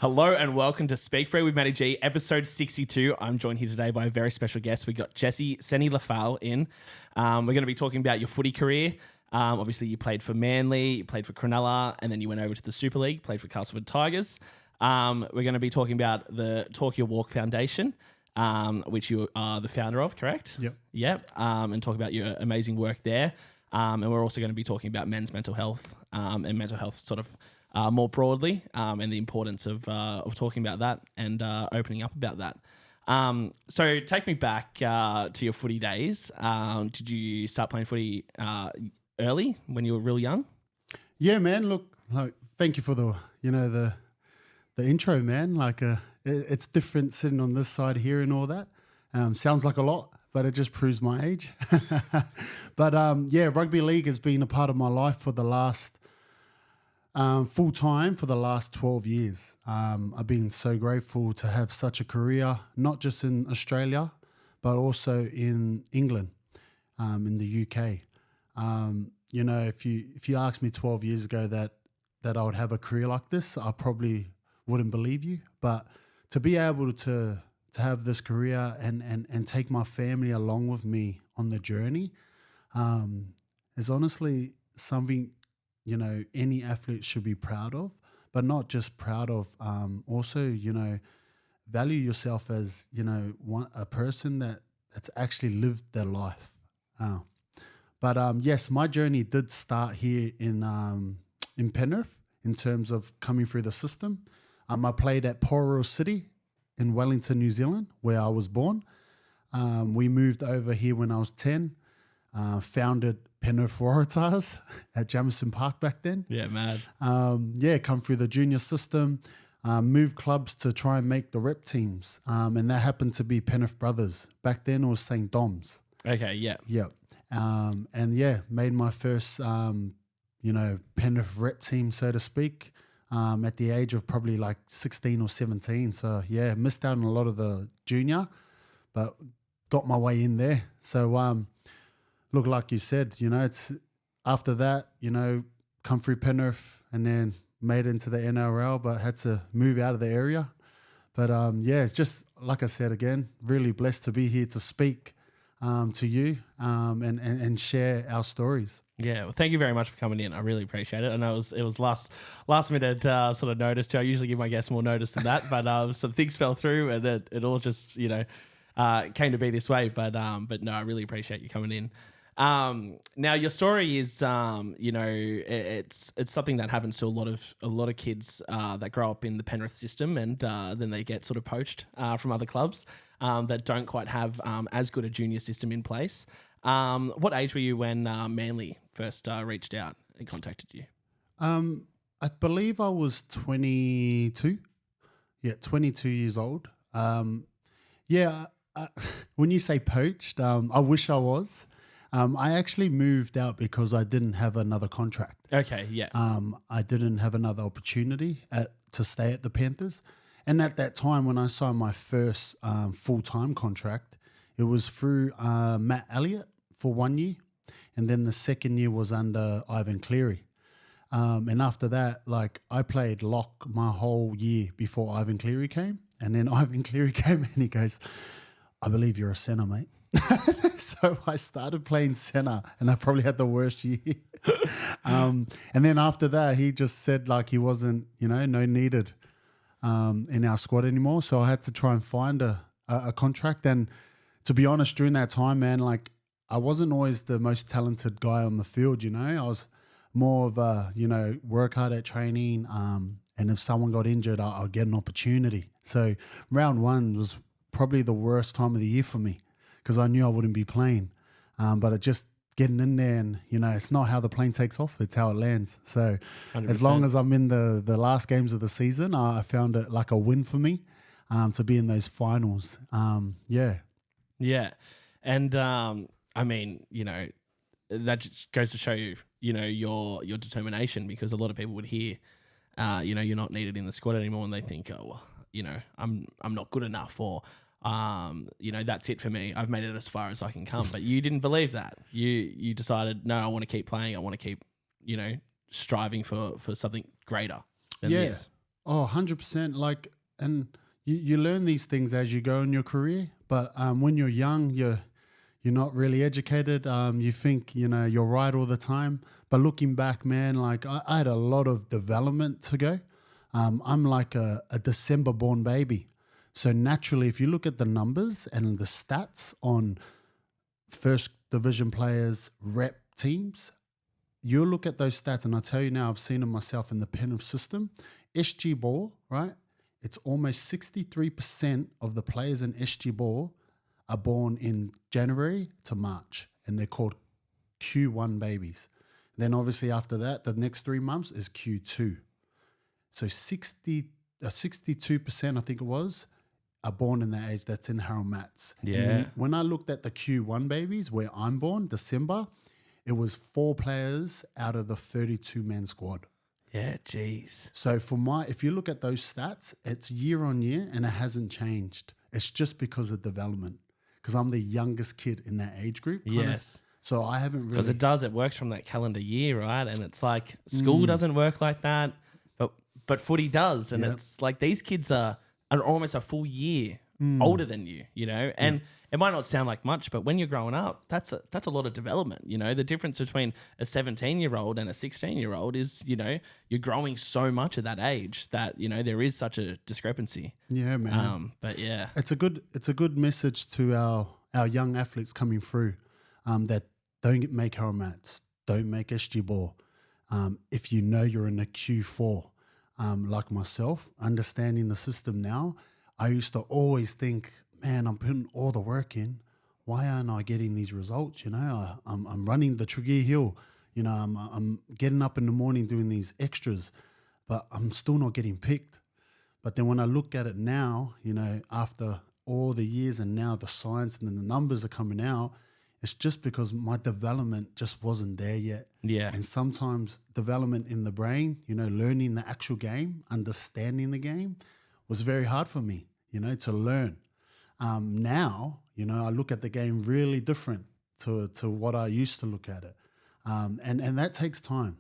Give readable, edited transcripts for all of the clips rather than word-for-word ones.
Hello and welcome to Speak Free with MattyG, episode 62. I'm joined here today by a very special guest. We got Jesse Sene-Lefao in. We're going to be talking about your footy career. Obviously, you played for Manly, you played for Cronulla, and then you went over to the Super League, played for Castleford Tigers. We're going to be talking about the Talk Your Walk Foundation, which you are the founder of, correct? Yep. And talk about your amazing work there. And we're also going to be talking about men's mental health and mental health sort of more broadly, and the importance of talking about that and opening up about that. So take me back to your footy days. Did you start playing footy early when you were real young? Yeah, man. Look, thank you for the intro, man. It's different sitting on this side here and all that. Sounds like a lot, but it just proves my age. But rugby league has been a part of my life for the last full time for the last 12 years. I've been so grateful to have such a career, not just in Australia, but also in England, in the UK. If you asked me 12 years ago that I would have a career like this, I probably wouldn't believe you. But to be able to have this career and take my family along with me on the journey is honestly something any athlete should be proud of, but not just proud of, also, value yourself as, a person that's actually lived their life. But yes, my journey did start here in Penrith in terms of coming through the system. I played at Port City in Wellington, New Zealand, where I was born. We moved over here when I was 10, founded Penrith Waratahs at Jamison Park back then. Yeah, mad. Come through the junior system, moved clubs to try and make the rep teams. And that happened to be Penrith Brothers. Back then it was St. Dom's. Okay, yeah. Yeah. Made my first, Penrith rep team, so to speak, at the age of probably like 16 or 17. So, missed out on a lot of the junior, but got my way in there. So, look, like you said, it's after that, come through Penrith and then made it into the NRL, but had to move out of the area. But, it's just, like I said, again, really blessed to be here to speak to you and share our stories. Yeah, well, thank you very much for coming in. I really appreciate it. I know it was last minute sort of notice too. I usually give my guests more notice than that, but some things fell through and it all just came to be this way. But no, I really appreciate you coming in. Now your story is it's something that happens to a lot of kids that grow up in the Penrith system and then they get sort of poached from other clubs that don't quite have as good a junior system in place. What age were you when Manly first reached out and contacted you? I believe I was 22. Yeah, 22 years old. When you say poached, I wish I was. I actually moved out because I didn't have another contract. Okay, yeah. I didn't have another opportunity to stay at the Panthers. And at that time, when I signed my first full-time contract, it was through Matt Elliott for 1 year. And then the second year was under Ivan Cleary. And after that, I played lock my whole year before Ivan Cleary came. And then Ivan Cleary came and he goes, I believe you're a centre, mate. So I started playing centre and I probably had the worst year. And then after that, he just said he wasn't, no needed in our squad anymore. So I had to try and find a contract. And to be honest, during that time, man, I wasn't always the most talented guy on the field, I was more of a, work hard at training. And if someone got injured, I'll get an opportunity. So round one was probably the worst time of the year for me because I knew I wouldn't be playing. But it just getting in there and, it's not how the plane takes off, it's how it lands. So 100%. As long as I'm in the last games of the season, I found it like a win for me to be in those finals. Yeah. And I mean, that just goes to show you, your determination because a lot of people would hear, you're not needed in the squad anymore and they think, oh, well, I'm not good enough or, that's it for me. I've made it as far as I can come. But you didn't believe that. You decided, no, I want to keep playing. I want to keep, striving for something greater than this. Oh, 100%. Like, and you learn these things as you go in your career. But when you're young, you're not really educated. You think, you're right all the time. But looking back, man, like I had a lot of development to go. I'm like a December born baby. So naturally, if you look at the numbers and the stats on first division players, rep teams, you'll look at those stats, and I tell you now, I've seen it myself in the Penrith system. SG Ball, right? It's almost 63% of the players in SG Ball are born in January to March, and they're called Q1 babies. Then obviously after that, the next 3 months is Q2. So 62%, I think it was, are born in that age. That's in Harold Matts. Yeah. When I looked at the Q1 babies, where I'm born, December, it was 4 players out of the 32-man squad. Yeah, jeez. So if you look at those stats, it's year on year and it hasn't changed. It's just because of development. Because I'm the youngest kid in that age group. Yes. So I haven't really... Because it works from that calendar year, right? And it's like school doesn't work like that, but footy does. And it's like these kids are almost a full year older than you, and it might not sound like much, but when you're growing up, that's a lot of development. The difference between a 17-year-old and a 16-year-old is, you're growing so much at that age that, there is such a discrepancy. Yeah, man. But yeah, it's a good message to our young athletes coming through, that don't make Harold Matts, don't make SG Ball. If you're in a Q4, like myself, understanding the system now, I used to always think, man, I'm putting all the work in. Why aren't I getting these results? I'm running the Tregear Hill. I'm getting up in the morning doing these extras, but I'm still not getting picked. But then when I look at it now, after all the years and now the science and then the numbers are coming out, it's just because my development just wasn't there yet. Yeah. And sometimes development in the brain, learning the actual game, understanding the game was very hard for me, to learn. Now, I look at the game really different to what I used to look at it. And that takes time.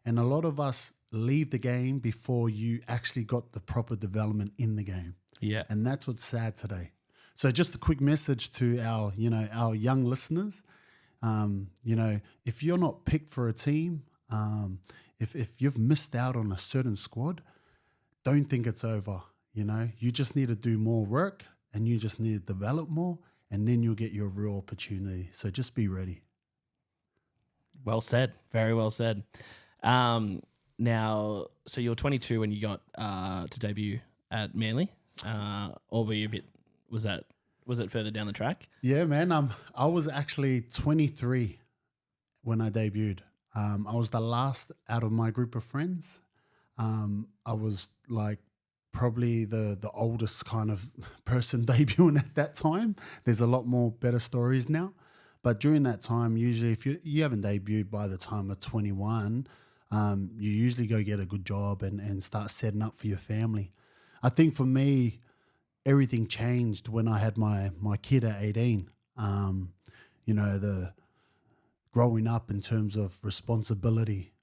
And a lot of us leave the game before you actually got the proper development in the game. Yeah. And that's what's sad today. So just a quick message to our young listeners. If you're not picked for a team, if you've missed out on a certain squad, don't think it's over. You just need to do more work and you just need to develop more, and then you'll get your real opportunity. So just be ready. Well said. Very well said. Now, so you're 22 when you got to debut at Manly, or were you a bit? Was it further down the track? Yeah, man. I was actually 23 when I debuted. I was the last out of my group of friends. I was like probably the oldest kind of person debuting at that time. There's a lot more better stories now. But during that time, usually if you haven't debuted by the time of 21, you usually go get a good job and start setting up for your family. I think for me, everything changed when I had my kid at 18. The growing up in terms of responsibility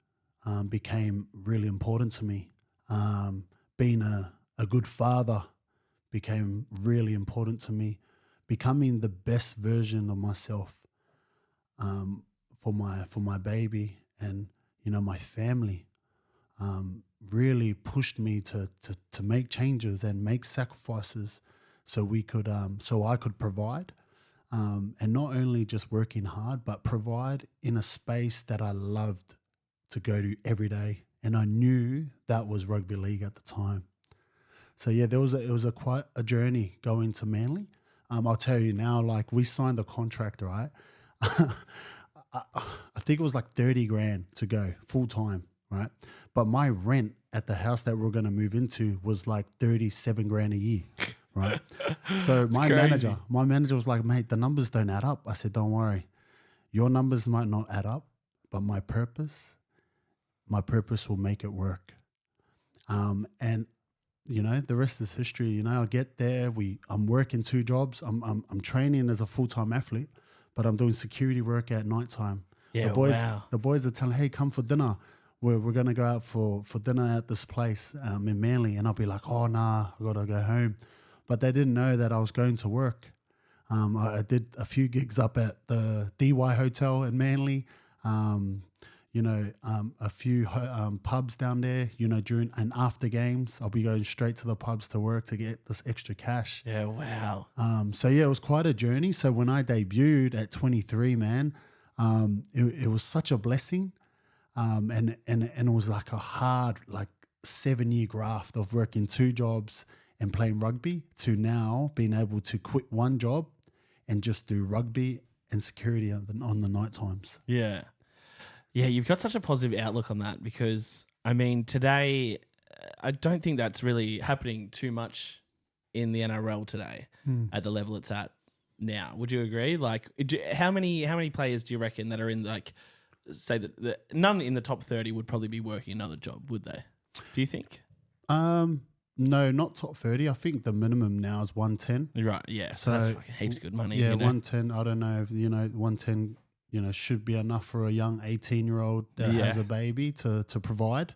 became really important to me. Being a good father became really important to me. Becoming the best version of myself for my baby and my family really pushed me to make changes and make sacrifices so I could provide, and not only just working hard, but provide in a space that I loved to go to every day. And I knew that was rugby league at the time. So yeah, it was quite a journey going to Manly. I'll tell you now, like we signed the contract, right? I think it was like 30 grand to go full time, right? But my rent at the house that we're going to move into was like 37 grand a year, right? So my manager was like, mate, the numbers don't add up. I said, don't worry. Your numbers might not add up, but my purpose will make it work. And the rest is history. I get there. I'm working 2 jobs. I'm training as a full-time athlete, but I'm doing security work at nighttime. Yeah, the boys are telling, hey, come for dinner. we're going to go out for dinner at this place in Manly. And I'll be like, oh, nah, I got to go home. But they didn't know that I was going to work. I did a few gigs up at the DY Hotel in Manly, a few pubs down there, during and after games. I'll be going straight to the pubs to work to get this extra cash. Yeah, wow. It was quite a journey. So when I debuted at 23, man, it was such a blessing. And it was like a hard, 7-year graft of working 2 jobs and playing rugby to now being able to quit one job and just do rugby and security on the night times. Yeah. Yeah, you've got such a positive outlook on that because, I mean, today, I don't think that's really happening too much in the NRL today at the level it's at now. Would you agree? How many players do you reckon that are in, say that none in the top 30 would probably be working another job, would they? Do you think? No, not top 30. I think the minimum now is 110. Right, yeah. So that's fucking heaps of good money. Yeah, 110. I don't know if, 110, should be enough for a young 18-year-old that has a baby to provide.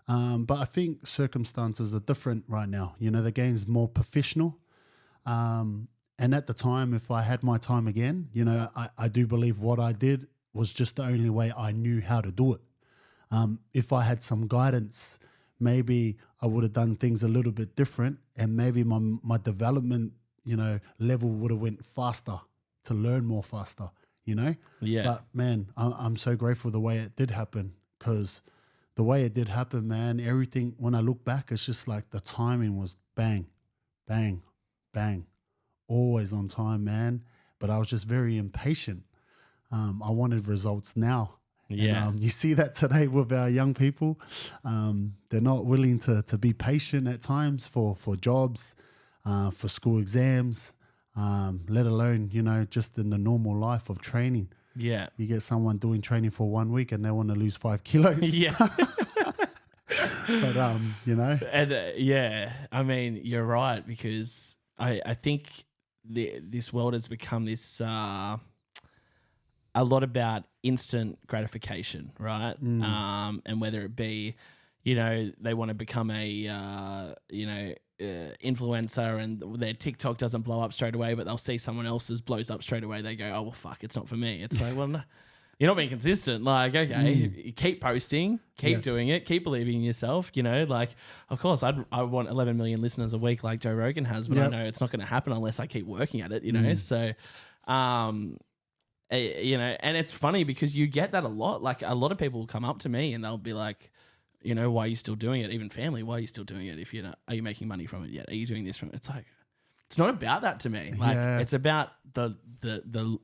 But I think circumstances are different right now. The game's more professional. And at the time, if I had my time again, I do believe what I did was just the only way I knew how to do it. If I had some guidance, maybe I would have done things a little bit different, and maybe my development, level would have went faster to learn more faster, Yeah. But man, I'm so grateful the way it did happen, because the way it did happen, man, everything, when I look back, it's just like the timing was bang, bang, bang, always on time, man. But I was just very impatient. I wanted results now. Yeah. And, you see that today with our young people. They're not willing to be patient at times for jobs, for school exams, let alone, just in the normal life of training. Yeah. You get someone doing training for 1 week and they want to lose 5 kilos. Yeah. But, And yeah, I mean, you're right, because I think this world has become this a lot about instant gratification, right? And whether it be, they want to become a, influencer and their TikTok doesn't blow up straight away, but they'll see someone else's blows up straight away. They go, oh, well, fuck, it's not for me. It's like, well, no, you're not being consistent. Okay, keep posting, keep doing it, keep believing in yourself. Of course, I want 11 million listeners a week like Joe Rogan has, but I know it's not going to happen unless I keep working at it, So, and it's funny because you get that a lot. Like, a lot of people will come up to me and they'll be like, why are you still doing it? Even family, why are you still doing it? If are you making money from it yet? Are you doing this from it? It's like, it's not about that to me. It's about the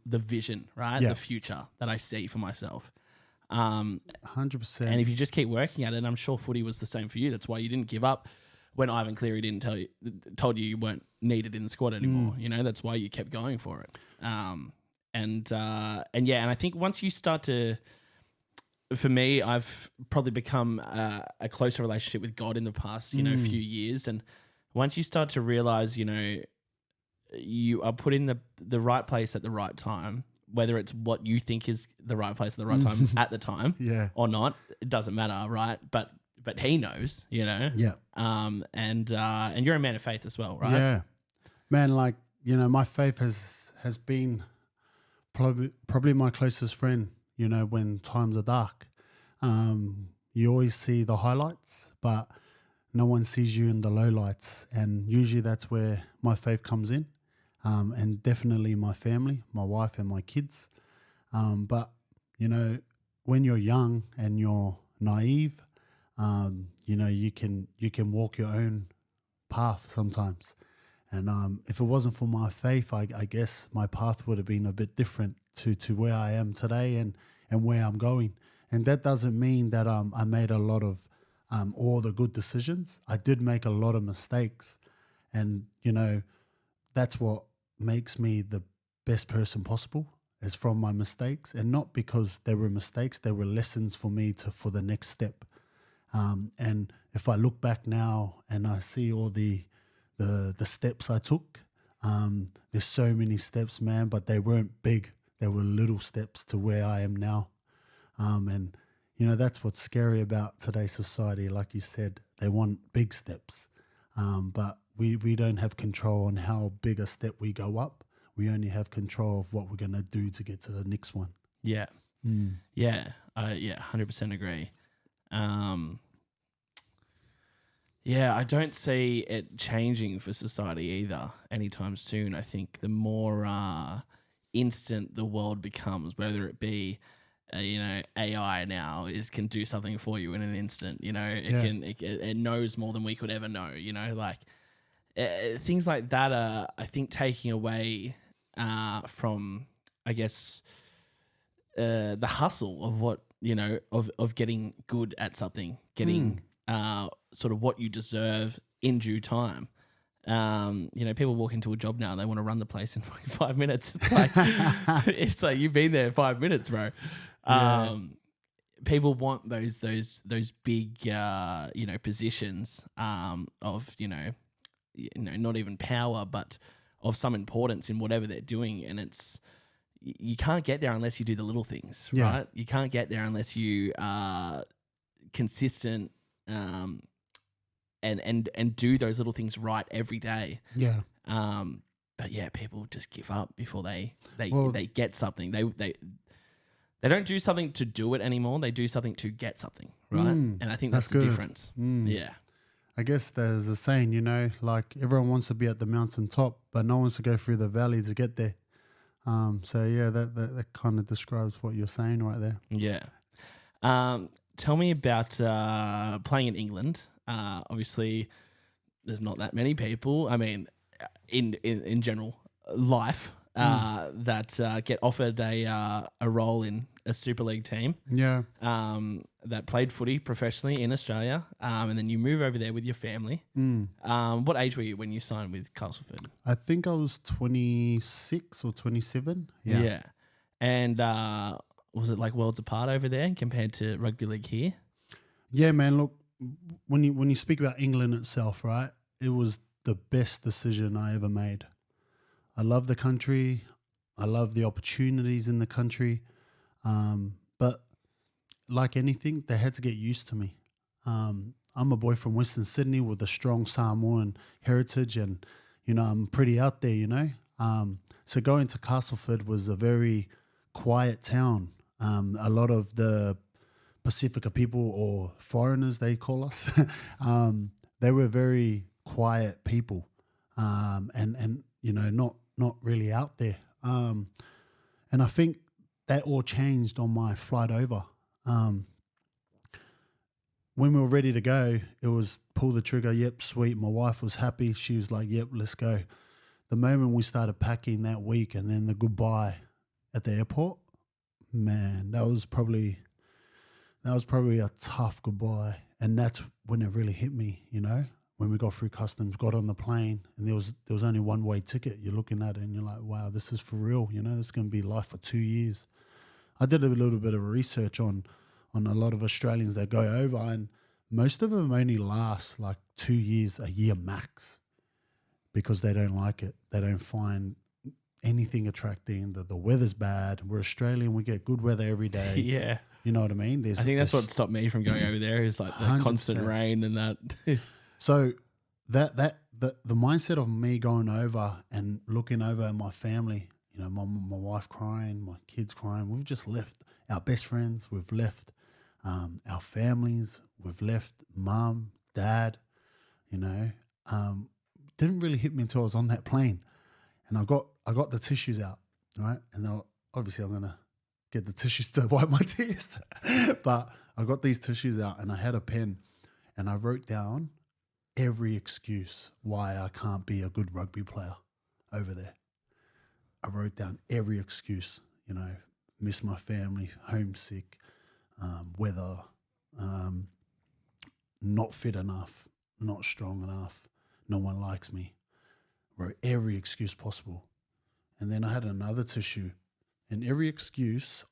vision, right? Yeah. The future that I see for myself. 100%. And if you just keep working at it, and I'm sure footy was the same for you. That's why you didn't give up when Ivan Cleary told you weren't needed in the squad anymore. That's why you kept going for it. And I think once you start to, for me, I've probably become a closer relationship with God in the past, few years. And once you start to realize, you are put in the right place at the right time, whether it's what you think is the right place at the right time at the time or not, it doesn't matter, right? But he knows, Yeah. And you're a man of faith as well, right? Yeah. Man, my faith has been probably my closest friend, when times are dark. You always see the highlights, but no one sees you in the lowlights. And usually that's where my faith comes in. And definitely my family, my wife and my kids. But, when you're young and you're naive, you can walk your own path sometimes. And if it wasn't for my faith, I guess my path would have been a bit different to where I am today and where I'm going. And that doesn't mean that I made a lot of all the good decisions. I did make a lot of mistakes. And, that's what makes me the best person possible, is from my mistakes. And not because they were mistakes, they were lessons for me for the next step. And if I look back now and I see all the steps I took, there's so many steps, man, but they weren't big. They were little steps to where I am now. And you know, that's what's scary about today's society. Like you said, they want big steps, but we don't have control on how big a step we go up. We only have control of what we're going to do to get to the next one. Yeah. Yeah. 100% agree. Yeah, I don't see it changing for society either anytime soon. I think the more instant the world becomes, whether it be, AI now can do something for you in an instant. It knows more than we could ever know. Things like that are, I think, taking away from, I guess, the hustle of what of getting good at something, getting sort of what you deserve in due time. People walk into a job now and they want to run the place in 5 minutes. It's like you've been there 5 minutes, bro. People want those big positions of not even power, but of some importance in whatever they're doing, and you can't get there unless you do the little things, right? You can't get there unless you are consistent and do those little things right every day. Yeah. But yeah, people just give up before they get something. They don't do something to do it anymore. They do something to get something, right? And I think that's the difference. Yeah. I guess there's a saying, like everyone wants to be at the mountaintop, but no one wants to go through the valley to get there. That kind of describes what you're saying right there. Yeah. Tell me about playing in England. Obviously, there's not that many people. I mean, in general life, that get offered a role in a Super League team. Yeah. That played footy professionally in Australia, and then you move over there with your family. What age were you when you signed with Castleford? I think I was 26 or 27. Yeah. And was it like worlds apart over there compared to rugby league here? Yeah, man. Look, when you speak about England itself, right? It was the best decision I ever made. I love the country. I love the opportunities in the country. But like anything, they had to get used to me. I'm a boy from Western Sydney with a strong Samoan heritage, and I'm pretty out there. So going to Castleford was a very quiet town. A lot of the Pacifica people, or foreigners they call us, they were very quiet people, and not really out there. And I think that all changed on my flight over. When we were ready to go, it was pull the trigger. Yep, sweet. My wife was happy. She was like, yep, let's go. The moment we started packing that week, and then the goodbye at the airport, man, that was probably a tough goodbye. And that's when it really hit me, when we got through customs, got on the plane, and there was only one-way ticket. You're looking at it and you're like, wow, this is for real. This is going to be life for 2 years. I did a little bit of research on a lot of Australians that go over, and most of them only last like 2 years, a year max, because they don't like it. They don't find anything attracting. The weather's bad. We're Australian. We get good weather every day. Yeah. You know what I mean? I think that's what stopped me from going over there, is like the 100%. Constant rain and that. So the mindset of me going over and looking over at my family, my wife crying, my kids crying, we've just left our best friends, we've left our families, we've left mum, dad, didn't really hit me until I was on that plane. And I got the tissues out, right? And obviously I'm going to get the tissues to wipe my tears. But I got these tissues out and I had a pen and I wrote down every excuse why I can't be a good rugby player over there. I wrote down every excuse, miss my family, homesick, weather, not fit enough, not strong enough, no one likes me. Wrote every excuse possible. And then I had another tissue, and every excuse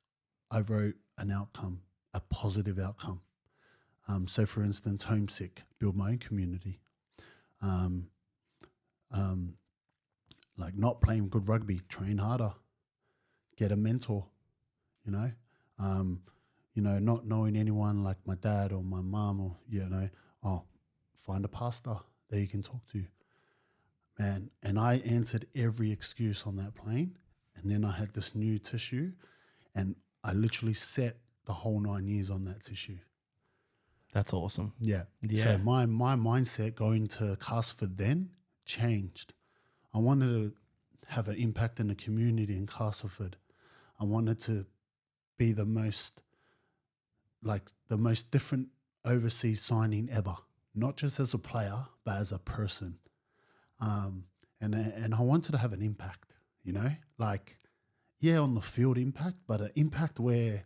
I wrote an outcome, a positive outcome. So for instance, homesick, build my own community. Like not playing good rugby, train harder, get a mentor, you know, not knowing anyone like my dad or my mom or, you know, find a pastor that you can talk to. Man, and I answered every excuse on that plane. And then I had this new tissue and I literally set the whole 9 years on that tissue. That's awesome. Yeah. Yeah. So my mindset going to Castleford then changed. I wanted to have an impact in the community in Castleford. I wanted to be the most different overseas signing ever, not just as a player, but as a person. And I wanted to have an impact, you know, like, yeah, on the field impact, but an impact where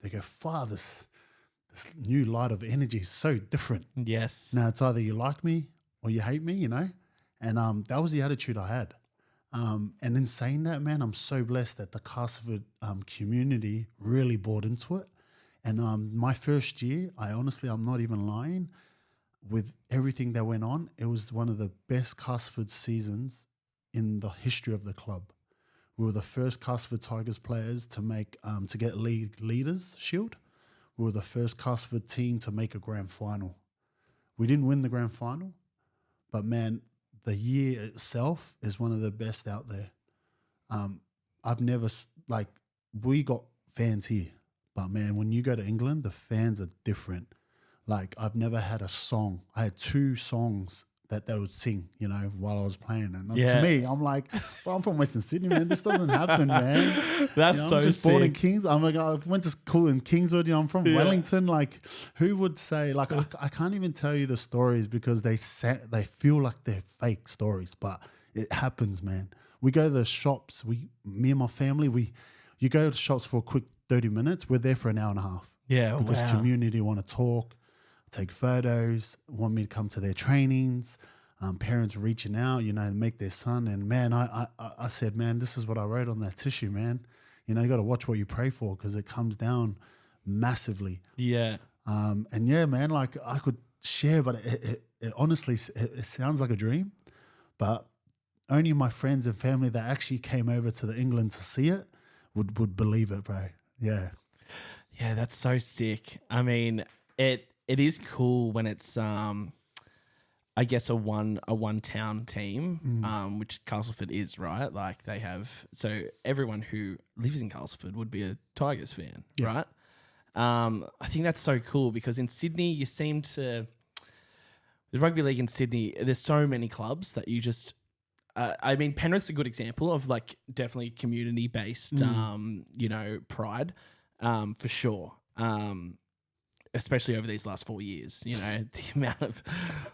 they go, this new light of energy is so different. Yes. Now it's either you like me or you hate me, you know, and that was the attitude I had. And in saying that, man, I'm so blessed that the Castleford community really bought into it. And my first year, I'm not even lying, with everything that went on, it was one of the best Castleford seasons in the history of the club. We were the first Castleford Tigers players to make to get league leaders shield. We were the first Castleford team to make a grand final. We didn't win the grand final, but man, the year itself is one of the best out there. We got fans here, but man, when you go to England, the fans are different. Like, I've never had a song. I had 2 songs that they would sing, you know, while I was playing. And to me, I'm like, well, I'm from Western Sydney, man. This doesn't happen, man. That's you know, so I'm just sick. born in Kings. I'm like, I went to school in Kingswood. You know, I'm from Wellington. Like, who would say, like, I can't even tell you the stories because they feel like they're fake stories, but it happens, man. We go to the shops. Me and my family, you go to the shops for a quick 30 minutes. We're there for an hour and a half. Yeah, because wow. community want to talk, take photos, want me to come to their trainings, parents reaching out, you know, to make their son. And man, I said, man, this is what I wrote on that tissue, man. You know, you got to watch what you pray for because it comes down massively. Yeah. And yeah, man, like I could share, but it honestly, it sounds like a dream, but only my friends and family that actually came over to the England to see it would believe it, bro. Yeah. Yeah, that's so sick. I mean, it is cool when it's I guess a one town team, which Castleford is, right? Like they have, so everyone who lives in Castleford would be a Tigers fan, right? I think that's so cool because in Sydney you seem to, the rugby league in Sydney, there's so many clubs that you just, I mean, Penrith's a good example of like definitely community based, you know, pride, for sure. Especially over these last 4 years, you know, the amount of,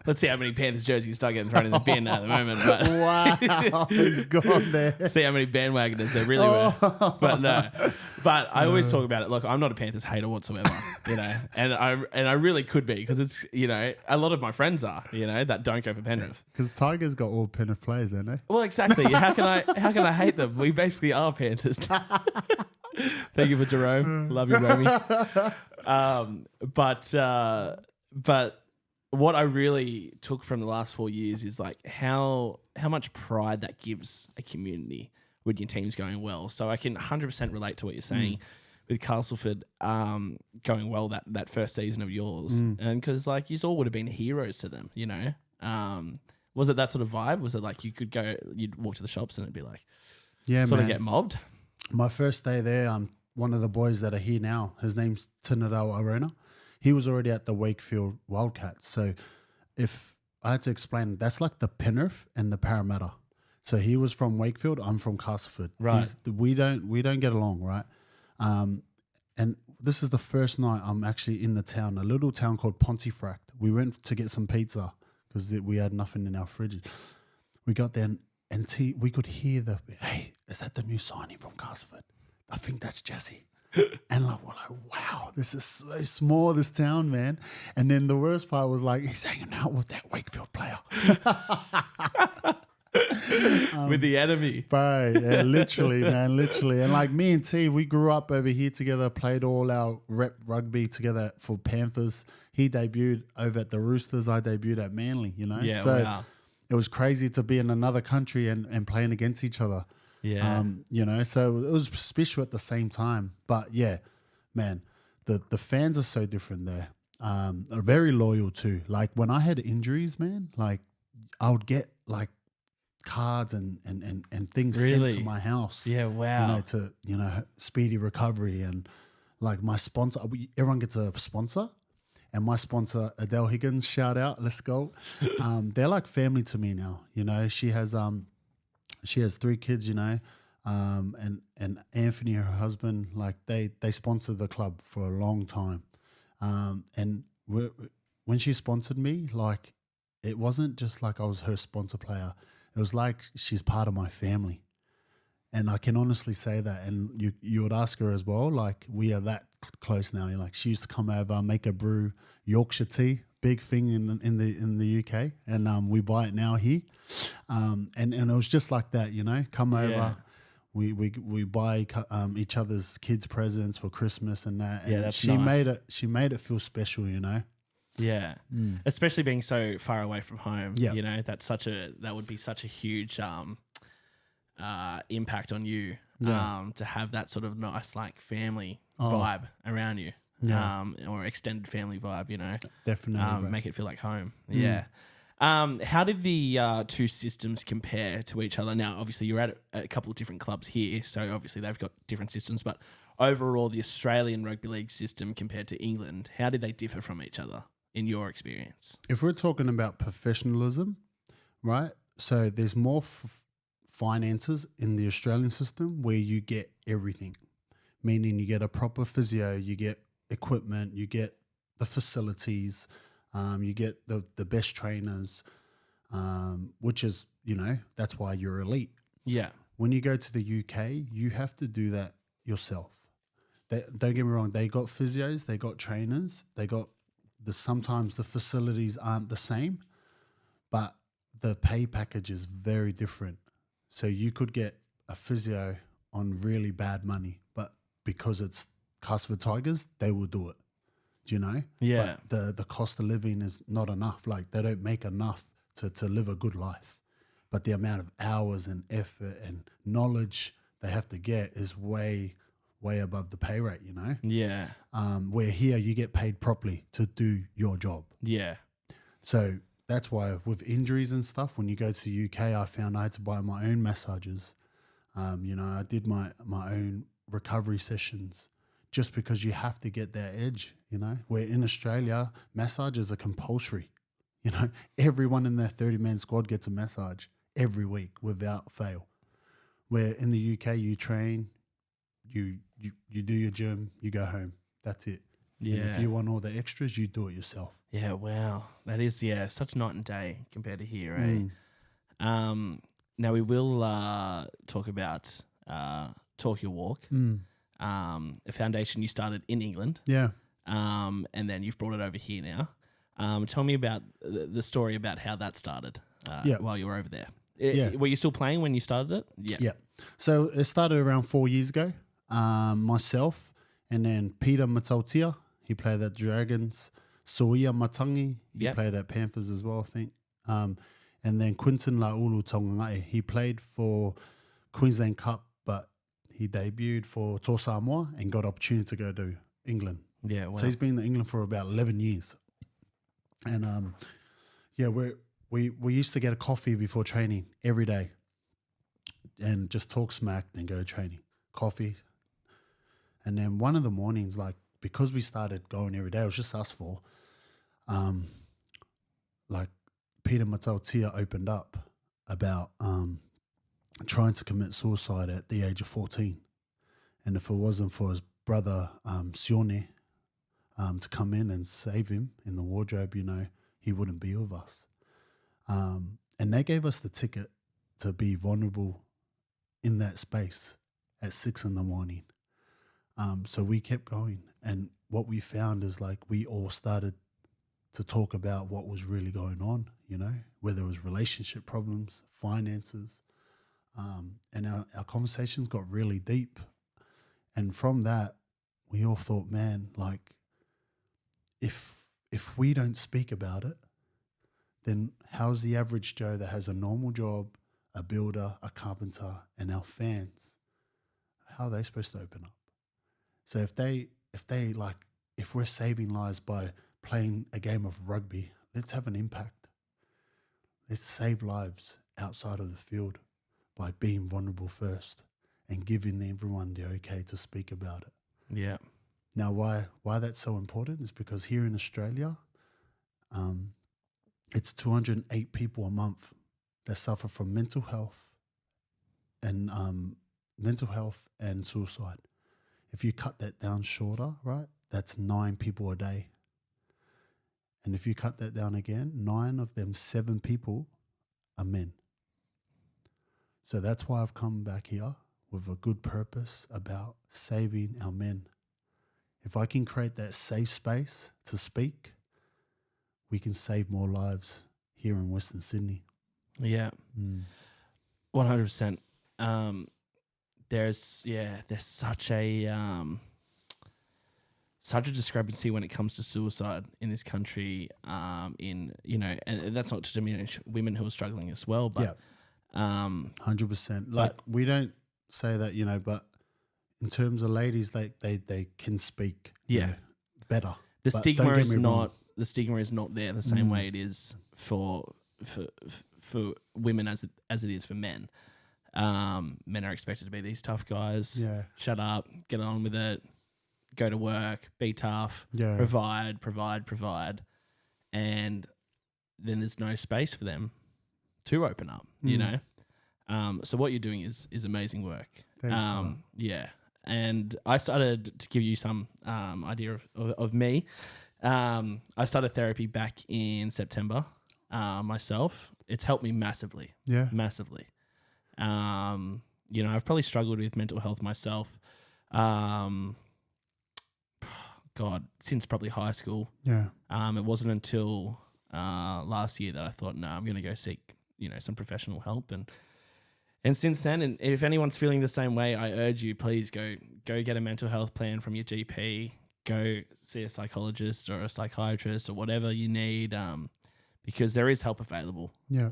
let's see how many Panthers jerseys start getting thrown in the bin at the moment. But wow, he's gone there. See how many bandwagoners there really were. But no, but I always talk about it. Look, I'm not a Panthers hater whatsoever, you know, and I really could be because it's, you know, a lot of my friends are, you know, that don't go for Penrith. Because Tigers got all Penrith players, don't they? Well, exactly. How can I hate them? We basically are Panthers. Thank you for Jerome. Love you, Romy. But what I really took from the last 4 years is like how much pride that gives a community when your team's going well. So I can 100% relate to what you're saying with Castleford going well that first season of yours, and because like you all would have been heroes to them, you know. Was it that sort of vibe? Was it like you'd walk to the shops and it'd be like, sort of get mobbed? My first day there, one of the boys that are here now, his name's Sene-Lefao. He was already at the Wakefield Wildcats. So if I had to explain, that's like the Penrith and the Parramatta. So he was from Wakefield, I'm from Castleford. Right. We don't get along, right? And this is the first night I'm actually in the town, a little town called Pontefract. We went to get some pizza because we had nothing in our fridge. We got there and we could hear hey, is that the new signing from Castleford? I think that's Jesse. And we're like, wow, this is so small, this town, man. And then the worst part was like, he's hanging out with that Wakefield player. With the enemy. Bro, yeah, literally, man, literally. And like me and T, we grew up over here together, played all our rep rugby together for Panthers. He debuted over at the Roosters. I debuted at Manly, you know? Yeah, so wow. It was crazy to be in another country and playing against each other. Yeah. You know, so it was special at the same time. But yeah, man, the fans are so different there. Are very loyal too. Like when I had injuries, man, like I would get like cards and things sent Really? to my house. Yeah, wow. To speedy recovery, and like my sponsor, everyone gets a sponsor, and my sponsor Adele Higgins, shout out, let's go. They're like family to me now. She has 3 kids. And Anthony, her husband, like they sponsored the club for a long time. And when she sponsored me, like it wasn't just like I was her sponsor player. It was like she's part of my family. And I can honestly say that. And you would ask her as well, like we are that close now. Like she used to come over, make a brew Yorkshire tea, big thing in the UK, and we buy it now here. And it was just like that, come over. Yeah. We buy each other's kids presents for Christmas and that. And that's she nice. made it feel special, Yeah. Especially being so far away from home. Yeah. That would be such a huge impact on you. Yeah. To have that sort of nice like family Oh. vibe around you. Yeah. Or extended family vibe, Definitely. bro. make it feel like home. Yeah. How did the 2 systems compare to each other? Now, obviously, you're at a couple of different clubs here, so obviously they've got different systems. But overall, the Australian rugby league system compared to England, how did they differ from each other in your experience? If we're talking about professionalism, right? So there's more finances in the Australian system where you get everything, meaning you get a proper physio, you get equipment, you get the facilities, you get the best trainers, which is, that's why you're elite. Yeah. When you go to the UK, you have to do that yourself. Don't get me wrong, they got physios, they got trainers, they got sometimes the facilities aren't the same, but the pay package is very different. So you could get a physio on really bad money, but because it's Castleford Tigers, they will do it. Do you know? Yeah. But the cost of living is not enough. Like they don't make enough to live a good life. But the amount of hours and effort and knowledge they have to get is way above the pay rate, Yeah. Where here you get paid properly to do your job. Yeah. So that's why with injuries and stuff, when you go to UK, I found I had to buy my own massages. I did my own recovery sessions just because you have to get that edge, where in Australia, massages are compulsory. Everyone in their 30-man squad gets a massage every week without fail. Where in the UK, you train, you do your gym, you go home. That's it. Yeah. And if you want all the extras, you do it yourself. Yeah, wow. That is, such night and day compared to here, eh? Now we will talk about Talk Your Walk, a foundation you started in England. Yeah. And then you've brought it over here now. Tell me about the story about how that started while you were over there. Were you still playing when you started it? Yeah. Yeah. So it started around 4 years ago. Myself and then Peter Matautia, he played at Dragons. Soia Matangi, he played at Panthers as well, I think. And then Quinton Laulu Tongangai, he played for Queensland Cup, but he debuted for Toa Samoa and got opportunity to go to England. Yeah, wow. So he's been in England for about 11 years. And we used to get a coffee before training every day and just talk smack, then go to training. Coffee. And then one of the mornings, like, because we started going every day, it was just us four. Like Peter Matautia opened up about trying to commit suicide at the age of 14. And if it wasn't for his brother Sione to come in and save him in the wardrobe, he wouldn't be with us. And they gave us the ticket to be vulnerable in that space at 6 a.m. So we kept going. And what we found is like we all started to talk about what was really going on, whether it was relationship problems, finances. And our conversations got really deep. And from that, we all thought, man, like if we don't speak about it, then how's the average Joe that has a normal job, a builder, a carpenter, and our fans, how are they supposed to open up? So if they like if we're saving lives by playing a game of rugby, let's have an impact. Let's save lives outside of the field by being vulnerable first and giving everyone the okay to speak about it. Yeah. Now, why that's so important is because here in Australia, it's 208 people a month that suffer from mental health and suicide. If you cut that down shorter, right, that's 9 people a day. And if you cut that down again, 9 of them, 7 people are men. So that's why I've come back here with a good purpose about saving our men. If I can create that safe space to speak, we can save more lives here in Western Sydney. Yeah. 100%. There's such a discrepancy when it comes to suicide in this country. And that's not to diminish women who are struggling as well, but 100%. Like, we don't say that, but in terms of ladies, they can speak better. The stigma is not there the same way it is for women as it is for men. Men are expected to be these tough guys. Yeah. Shut up, get on with it, go to work, be tough, provide. And then there's no space for them to open up, you know? So what you're doing is amazing work. Thanks, brother. Yeah. And I started to give you some idea of me. I started therapy back in September myself. It's helped me massively. Yeah. Massively. I've probably struggled with mental health myself. Since probably high school. Yeah. It wasn't until last year that I thought, no, I'm going to go seek, some professional help. And since then, and if anyone's feeling the same way, I urge you, please go get a mental health plan from your GP. Go see a psychologist or a psychiatrist or whatever you need, because there is help available. Yeah.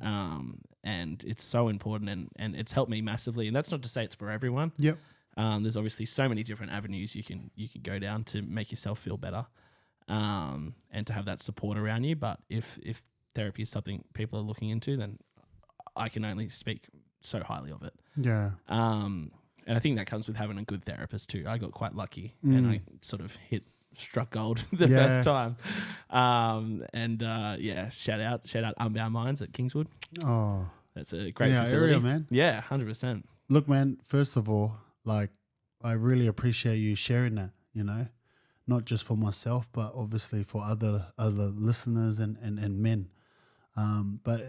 And it's so important, and it's helped me massively. And that's not to say it's for everyone. Yep. There's obviously so many different avenues you can go down to make yourself feel better, and to have that support around you. But if therapy is something people are looking into, then I can only speak so highly of it. Yeah. And I think that comes with having a good therapist too. I got quite lucky, and I sort of struck gold the first time. Shout out Unbound Minds at Kingswood. Oh, that's a great facility, area, man. Yeah, 100%. Look, man, first of all, I really appreciate you sharing that, not just for myself, but obviously for other listeners and men. But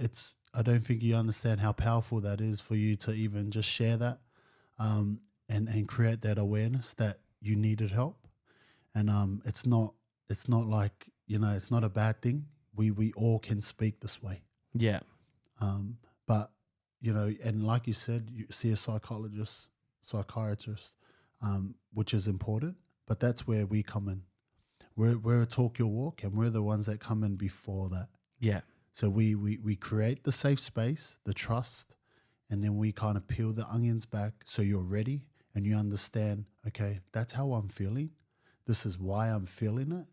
I don't think you understand how powerful that is for you to even just share that, and create that awareness that you needed help. And it's not like, it's not a bad thing. We all can speak this way. Yeah. But, and like you said, you see a psychiatrist, which is important, but that's where we come in. We're a talk your walk, and we're the ones that come in before that. Yeah. So we create the safe space, the trust, and then we kind of peel the onions back so you're ready and you understand, okay, that's how I'm feeling. This is why I'm feeling it.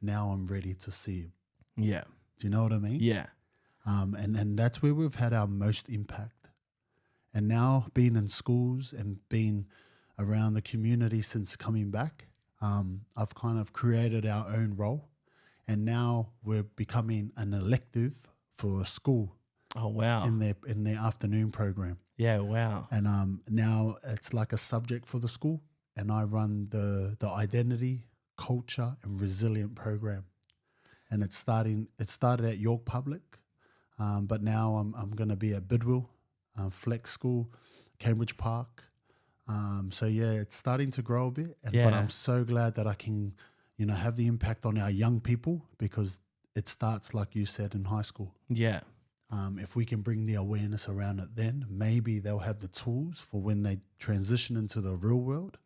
Now I'm ready to see him. Yeah. Do you know what I mean? Yeah. And that's where we've had our most impact. And now being in schools and being around the community since coming back, I've kind of created our own role. And now we're becoming an elective for a school. Oh, wow. In their afternoon program. Yeah, wow. And now it's like a subject for the school. And I run the identity, culture, and resilient program. And it started at York Public, but now I'm going to be at Bidwell, Flex School, Cambridge Park. So yeah, it's starting to grow a bit. But I'm so glad that I can, have the impact on our young people, because it starts, like you said, in high school. Yeah. If we can bring the awareness around it, then maybe they'll have the tools for when they transition into the real world,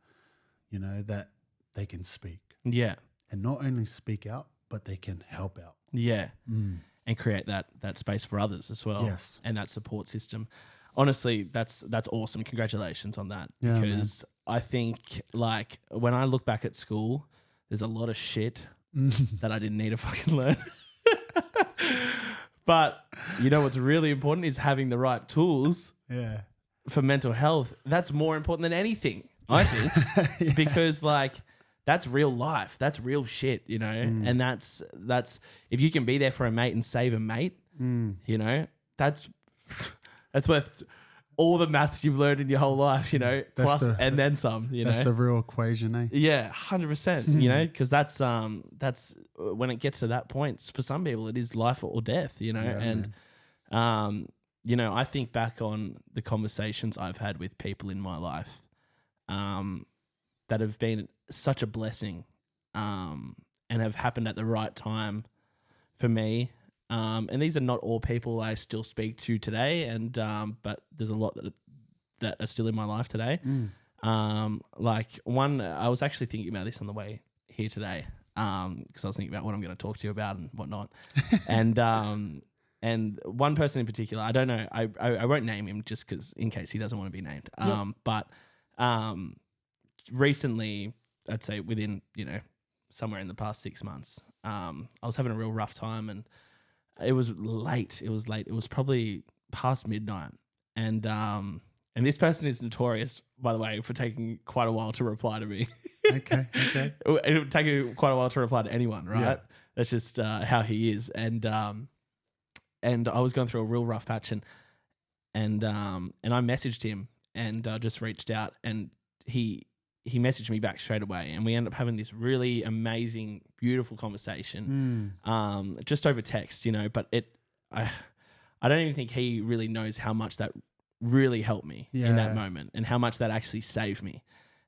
that they can speak. Yeah. And not only speak out, but they can help out. Yeah. And create that space for others as well. Yes. And that support system. Honestly, that's awesome. Congratulations on that. Yeah, because I think, when I look back at school, there's a lot of shit that I didn't need to fucking learn. But you know what's really important is having the right tools for mental health. That's more important than anything, I think, because like that's real life. That's real shit, you know, and that's if you can be there for a mate and save a mate, you know, that's worth all the maths you've learned in your whole life, you know, and then some, you know. That's the real equation, eh? Yeah, 100%, you know, because that's when it gets to that point, for some people it is life or death, you know, you know, I think back on the conversations I've had with people in my life that have been such a blessing and have happened at the right time for me. And these are not all people I still speak to today, and but there's a lot that are still in my life today. Like one, I was actually thinking about this on the way here today, because I was thinking about what I'm going to talk to you about and whatnot. And one person in particular, I don't know, I won't name him just because in case he doesn't want to be named. But recently, I'd say within, you know, somewhere in the past 6 months, I was having a real rough time, and it was late. It was probably past midnight. And this person is notorious, by the way, for taking quite a while to reply to me. Okay. It would take you quite a while to reply to anyone, right? Yeah. That's just how he is. And I was going through a real rough patch, and I messaged him and just reached out, and he messaged me back straight away, and we ended up having this really amazing, beautiful conversation, just over text, you know. But I don't even think he really knows how much that really helped me in that moment, and how much that actually saved me.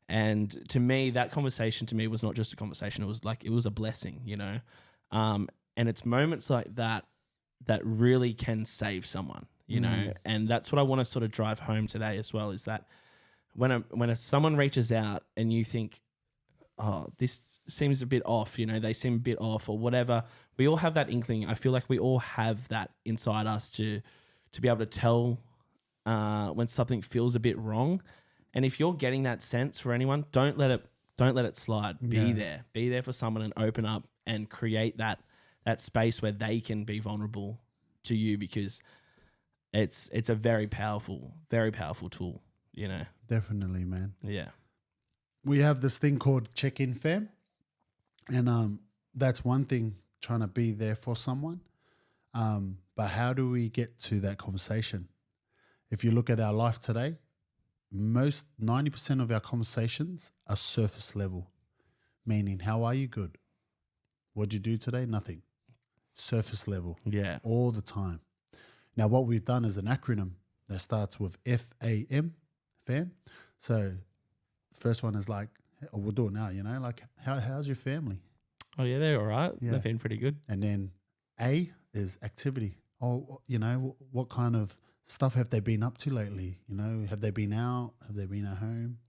And to me, that conversation to me was not just a conversation; it was a blessing, you know. And it's moments like that really can save someone, you know. And that's what I want to sort of drive home today as well, is that when someone reaches out and you think, oh, this seems a bit off, you know, they seem a bit off or whatever, we all have that inkling. I feel like we all have that inside us to be able to tell when something feels a bit wrong. And if you're getting that sense for anyone, don't let it slide. Be there for someone and open up and create that space where they can be vulnerable to you, because it's a very powerful tool, you know. Definitely, man. Yeah. We have this thing called check-in fam, and that's one thing, trying to be there for someone. But how do we get to that conversation? If you look at our life today, 90% of our conversations are surface level, meaning, how are you? Good. What'd you do today? Nothing. Surface level. Yeah. All the time. Now, what we've done is an acronym that starts with FAM, fam. So first one is like, we'll do it now, you know, like how's your family? Oh yeah, they're all right. Yeah. They've been pretty good. And then A is activity. Oh, you know, what kind of stuff have they been up to lately? You know, have they been out? Have they been at home?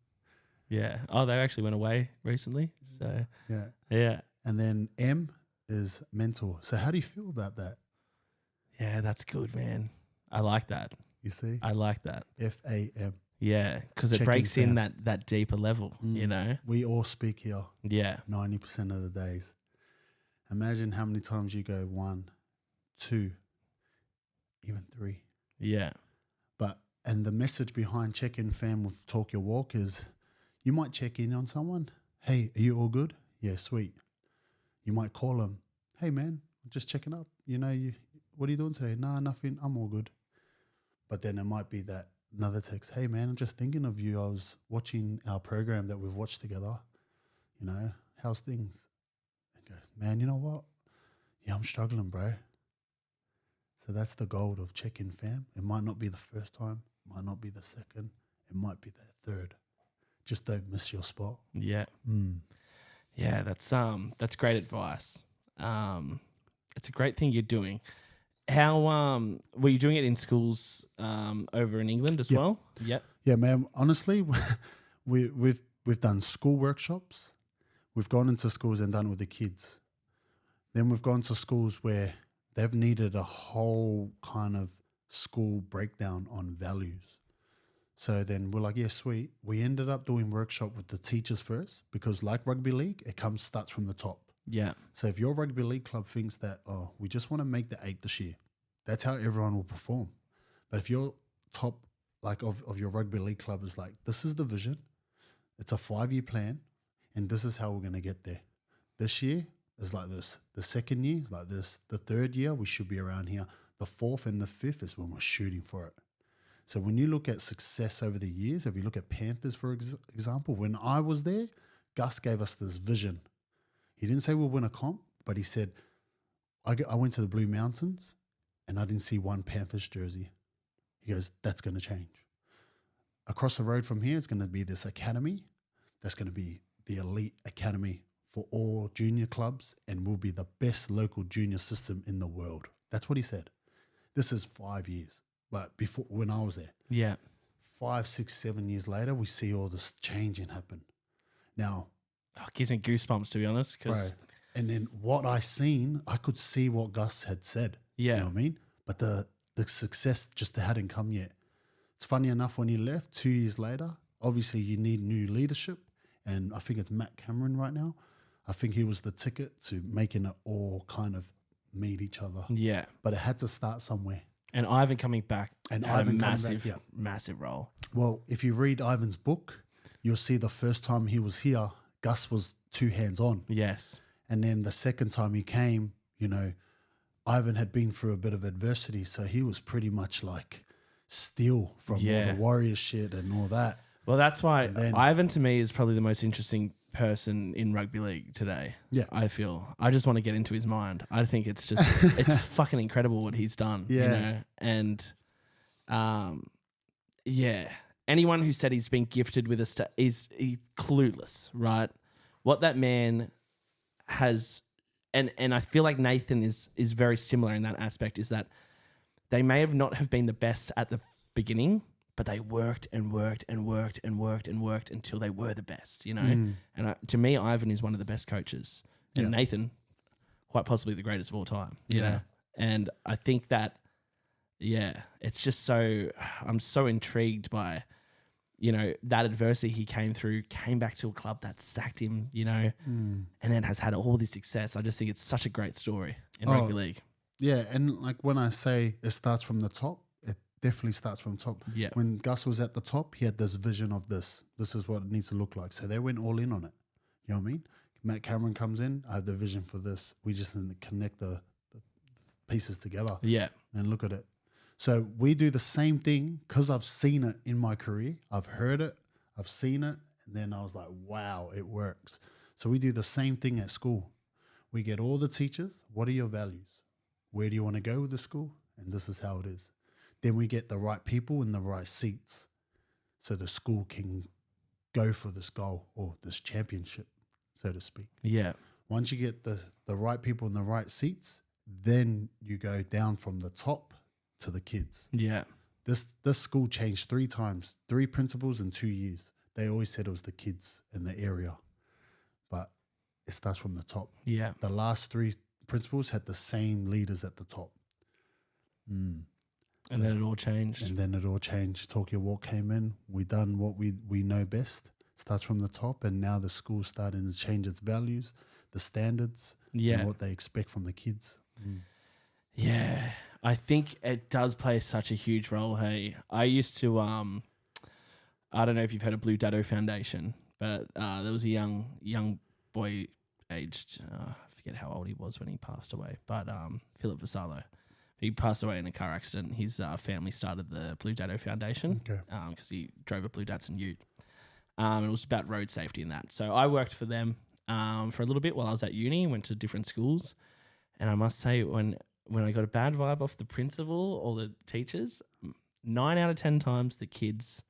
Yeah. Oh, they actually went away recently. So yeah. And then M is mental. So how do you feel about that? Yeah, that's good, man. I like that. You see? I like that. FAM. Yeah, because it breaks in that deeper level, you know? We all speak here. Yeah. 90% of the days. Imagine how many times you go 1, 2, even 3. Yeah. And the message behind check-in fam with Talk Your Walk is, you might check in on someone. Hey, are you all good? Yeah, sweet. You might call them. Hey, man, just checking up. You know, what are you doing today? Nah, nothing. I'm all good. But then it might be that another text. Hey, man, I'm just thinking of you. I was watching our program that we've watched together. You know, how's things? And go, man, you know what? Yeah, I'm struggling, bro. So that's the goal of check-in fam. It might not be the first time. It might not be the second. It might be the third. Just don't miss your spot. Yeah. Yeah, that's great advice. It's a great thing you're doing. How were you doing it in schools over in England as well? Yep. Yeah, man. Honestly, we've done school workshops. We've gone into schools and done it with the kids. Then we've gone to schools where they've needed a whole kind of school breakdown on values. So then we're like, yeah, sweet. We ended up doing workshop with the teachers first because like rugby league, it starts from the top. Yeah. So if your rugby league club thinks that, oh, we just want to make the 8 this year, that's how everyone will perform. But if your top like of your rugby league club is like, this is the vision, it's a 5-year plan, and this is how we're going to get there. This year is like this. The second year is like this. The third year, we should be around here. The fourth and the fifth is when we're shooting for it. So when you look at success over the years, if you look at Panthers, for example, when I was there, Gus gave us this vision. He didn't say we'll win a comp, but he said, I went to the Blue Mountains and I didn't see one Panthers jersey. He goes, that's going to change. Across the road from here is going to be this academy. That's going to be the elite academy for all junior clubs and will be the best local junior system in the world. That's what he said. This is 5 years. But before, when I was there, Yeah. 5, 6, 7 years later, we see all this changing happen. Now, It gives me goosebumps, to be honest. Cause, and then what I seen, I could see what Gus had said. Yeah. You know what I mean? But the success just hadn't come yet. It's funny enough, when he left 2 years later, obviously you need new leadership. And I think it's Matt Cameron right now. I think he was the ticket to making it all kind of meet each other. Yeah. But it had to start somewhere. And Ivan coming back And had Ivan a coming massive, back, massive role. Well, if you read Ivan's book, you'll see the first time he was here, Gus was 2 hands on. Yes. And then the second time he came, you know, Ivan had been through a bit of adversity. So he was pretty much like still from all the Warriors shit and all that. Well, that's why then- Ivan to me is probably the most interesting person in rugby league today. Yeah. I feel. I just want to get into his mind. I think it's just, it's fucking incredible what he's done. Yeah. You know? And, yeah. Anyone who said he's been gifted with is clueless, right? What that man has, and I feel like Nathan is very similar in that aspect, is that they may have not have been the best at the beginning, but they worked and worked and worked and worked and worked until they were the best, you know? And to me, Ivan is one of the best coaches. And Nathan, quite possibly the greatest of all time, you know? And I think that, it's just so, I'm so intrigued by, you know, that adversity he came through, came back to a club that sacked him, you know, and then has had all this success. I just think it's such a great story in rugby league. Yeah. And like when I say it starts from the top, it definitely starts from top. Yeah. When Gus was at the top, he had this vision of this. This is what it needs to look like. So they went all in on it. You know what I mean? Matt Cameron comes in, I have the vision for this. We just need to connect the pieces together. Yeah. And look at it. So we do the same thing because I've seen it in my career. I've heard it, I've seen it, and then I was like, wow, it works. So we do the same thing at school. We get all the teachers, what are your values? Where do you want to go with the school? And this is how it is. Then we get the right people in the right seats so the school can go for this goal or this championship, so to speak. Yeah. Once you get the right people in the right seats, then you go down from the top to the kids. Yeah. This school changed 3 times, 3 principals in 2 years. They always said it was the kids in the area, but it starts from the top. Yeah. The last 3 principals had the same leaders at the top. And then it all changed. And then it all changed. Tokyo Walk came in. We done what we know best. Starts from the top, and now the school's starting to change its values, the standards, and what they expect from the kids. Yeah. I think it does play such a huge role. Hey, I used to, I don't know if you've heard of Blue Dado Foundation, but there was a young boy aged, I forget how old he was when he passed away, but Philip Vassallo. He passed away in a car accident. His family started the Blue Dado Foundation because he drove a Blue Datsun Ute. It was about road safety and that. So I worked for them for a little bit while I was at uni, went to different schools. And I must say, when I got a bad vibe off the principal or the teachers, 9 out of 10 times the kids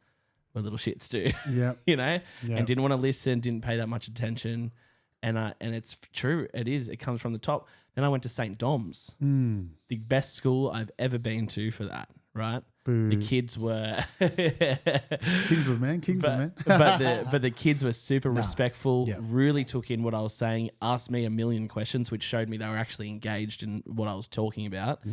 were little shits too. Yeah. You know, and didn't want to listen, didn't pay that much attention. And it's true, it is. It comes from the top. Then I went to St. Dom's, the best school I've ever been to for that, right? Boo. The kids were Kingswood, man. but the kids were super respectful, Yeah. really took in what I was saying, asked me a million questions, which showed me they were actually engaged in what I was talking about.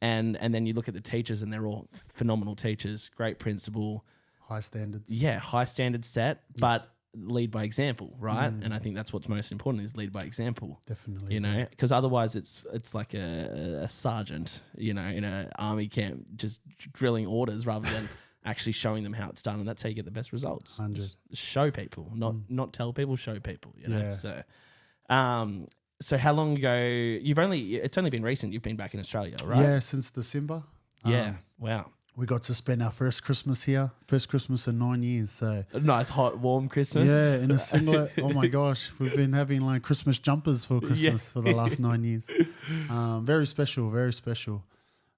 And then you look at the teachers and they're all phenomenal teachers, great principal, high standards. Yeah, high standards set, but lead by example, right? And I think that's what's most important is lead by example. Definitely. You know, because otherwise it's like a sergeant, you know, in an army camp just drilling orders rather than actually showing them how it's done, and that's how you get the best results. 100. Show people, not tell people, show people. You know, Yeah. so how long ago? It's only been recent. You've been back in Australia, right? Yeah, since December. Yeah. Wow. We got to spend our first Christmas here, first Christmas in 9 years. So A nice, hot, warm Christmas. yeah, in a singlet. Oh my gosh, we've been having like Christmas jumpers for Christmas for the last 9 years. Very special, very special.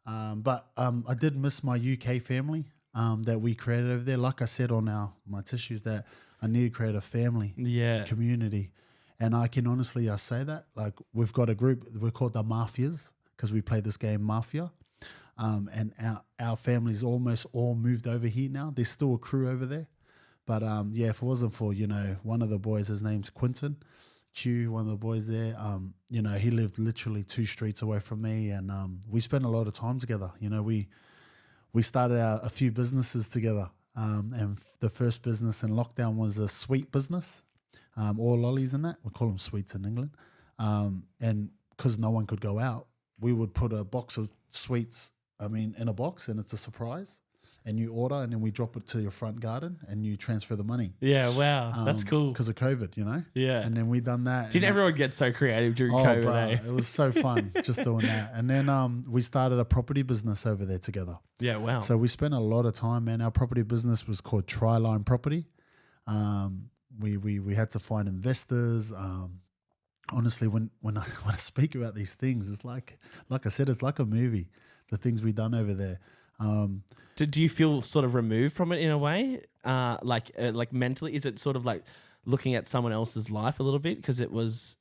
But I did miss my UK family that we created over there. Like I said on my tissues, that I need to create a family, community, and I can honestly I say that like we've got a group. We're called the Mafias because we play this game Mafia. And our families almost all moved over here now. There's still a crew over there. But if it wasn't for, one of the boys, his name's Quinton, Q, one of the boys there, he lived literally 2 streets away from me. And we spent a lot of time together. We started a few businesses together. And the first business in lockdown was a sweet business, all lollies and that. We call them sweets in England. And because no one could go out, we would put a box of sweets in a box, and it's a surprise, and you order, and then we drop it to your front garden, and you transfer the money. Yeah, wow, that's cool. Because of COVID, Yeah, and then we done that. Didn't everyone get so creative during COVID? Bro, eh? it was so fun just doing that. And then we started a property business over there together. Yeah, wow. So we spent a lot of time, man. Our property business was called Tri-Line Property. We had to find investors. Honestly, when I speak about these things, it's like I said, it's like a movie. The things we've done over there. Do you feel sort of removed from it in a way? Like mentally, is it sort of like looking at someone else's life a little bit? Because it was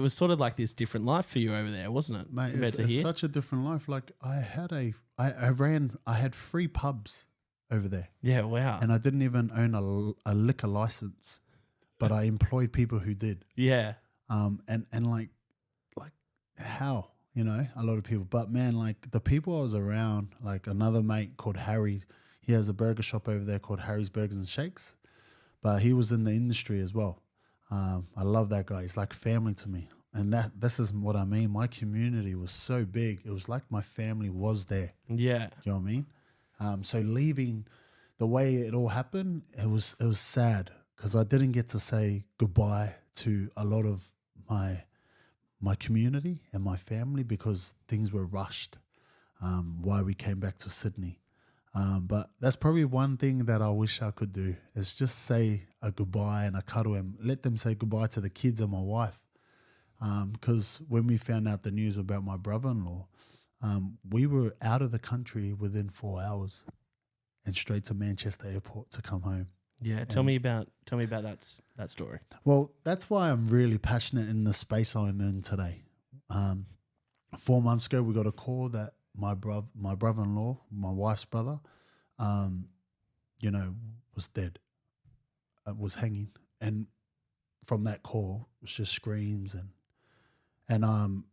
sort of like this different life for you over there, wasn't it? Mate, it's such a different life. Like I had 3 pubs over there. Yeah, wow. And I didn't even own a liquor license, but I employed people who did. Yeah. And like how? A lot of people. But man, like the people I was around, like another mate called Harry, he has a burger shop over there called Harry's Burgers and Shakes, but he was in the industry as well. I love that guy. He's like family to me. And this is what I mean. My community was so big. It was like my family was there. Yeah. Do you know what I mean? So leaving the way it all happened, it was sad because I didn't get to say goodbye to a lot of my community and my family because things were rushed while we came back to Sydney. But that's probably one thing that I wish I could do is just say a goodbye and a cuddle and let them say goodbye to the kids and my wife. Because when we found out the news about my brother-in-law, we were out of the country within 4 hours and straight to Manchester Airport to come home. Yeah, tell me about that story. Well, that's why I'm really passionate in the space I'm in today. 4 months ago, we got a call that my brother-in-law, my wife's brother, was dead, was hanging, and from that call, it was just screams and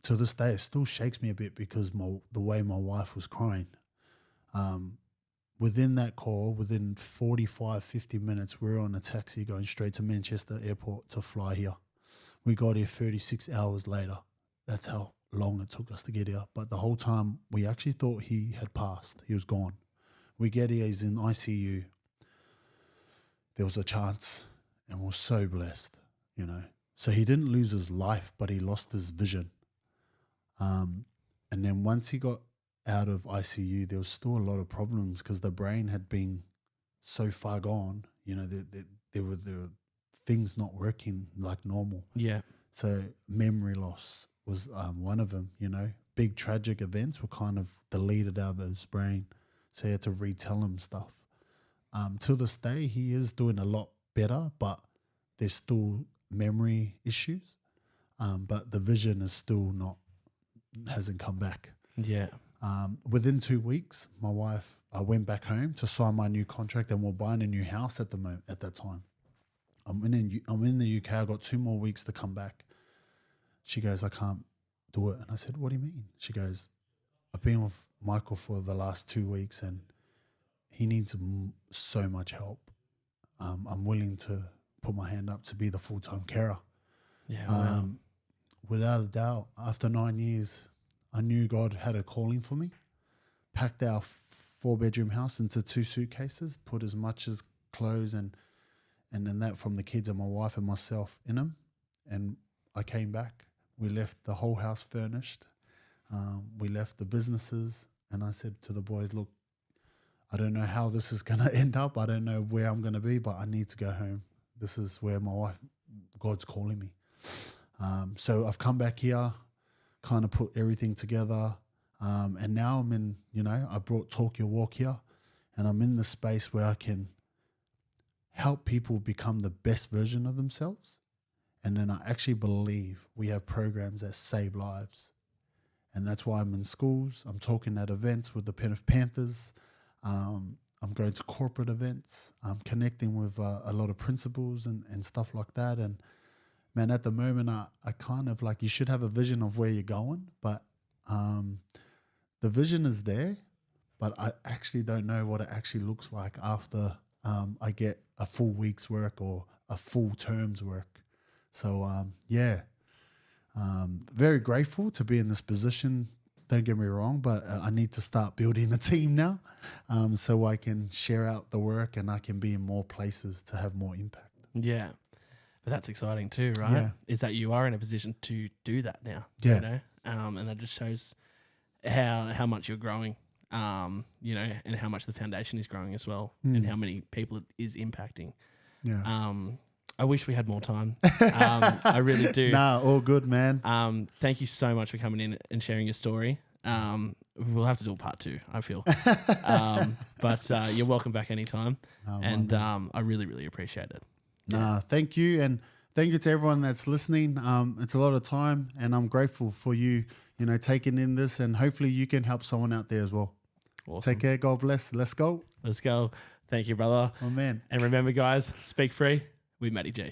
to this day, it still shakes me a bit because the way my wife was crying. Within that call, within 45, 50 minutes, we were on a taxi going straight to Manchester Airport to fly here. We got here 36 hours later. That's how long it took us to get here. But the whole time, we actually thought he had passed. He was gone. We get here, he's in ICU. There was a chance, and we're so blessed, So he didn't lose his life, but he lost his vision. And then once he got out of ICU, there was still a lot of problems because the brain had been so far gone. There were things not working like normal. Yeah. So memory loss was one of them. Big tragic events were kind of deleted out of his brain, so he had to retell him stuff. To this day, he is doing a lot better, but there's still memory issues. But the vision is still hasn't come back. Yeah. Within 2 weeks, my wife, I went back home to sign my new contract, and we're buying a new house at that time. I'm in the UK. I got 2 more weeks to come back. She goes, I can't do it. And I said, what do you mean? She goes, I've been with Michael for the last 2 weeks, and he needs so much help. I'm willing to put my hand up to be the full-time carer. Yeah, wow. Without a doubt, after 9 years, I knew God had a calling for me. Packed our 4-bedroom house into 2 suitcases, put as much as clothes and then that from the kids and my wife and myself in them. And I came back. We left the whole house furnished. We left the businesses, and I said to the boys, look, I don't know how this is going to end up. I don't know where I'm going to be, but I need to go home. This is where my wife, God's calling me. So I've come back here, kind of put everything together. And now I'm in, I brought Talk Your Walk here, and I'm in the space where I can help people become the best version of themselves. And then I actually believe we have programs that save lives. And that's why I'm in schools. I'm talking at events with the Penrith Panthers. I'm going to corporate events. I'm connecting with a lot of principals and stuff like that. And man, at the moment, I kind of like, you should have a vision of where you're going, but the vision is there, but I actually don't know what it actually looks like after I get a full week's work or a full term's work. So, very grateful to be in this position. Don't get me wrong, but I need to start building a team now so I can share out the work and I can be in more places to have more impact. Yeah. But that's exciting too, right? Yeah. Is that you are in a position to do that now. Yeah. And that just shows how much you're growing, and how much the foundation is growing as well, and how many people it is impacting. Yeah. I wish we had more time. I really do. Nah, all good, man. Thank you so much for coming in and sharing your story. We'll have to do a part 2, I feel. But you're welcome back anytime. I really, really appreciate it. Nah, thank you. And thank you to everyone that's listening. It's a lot of time, and I'm grateful for you, taking in this, and hopefully you can help someone out there as well. Awesome. Take care. God bless. Let's go. Let's go. Thank you, brother. Oh, man. And remember, guys, speak free with MattyG.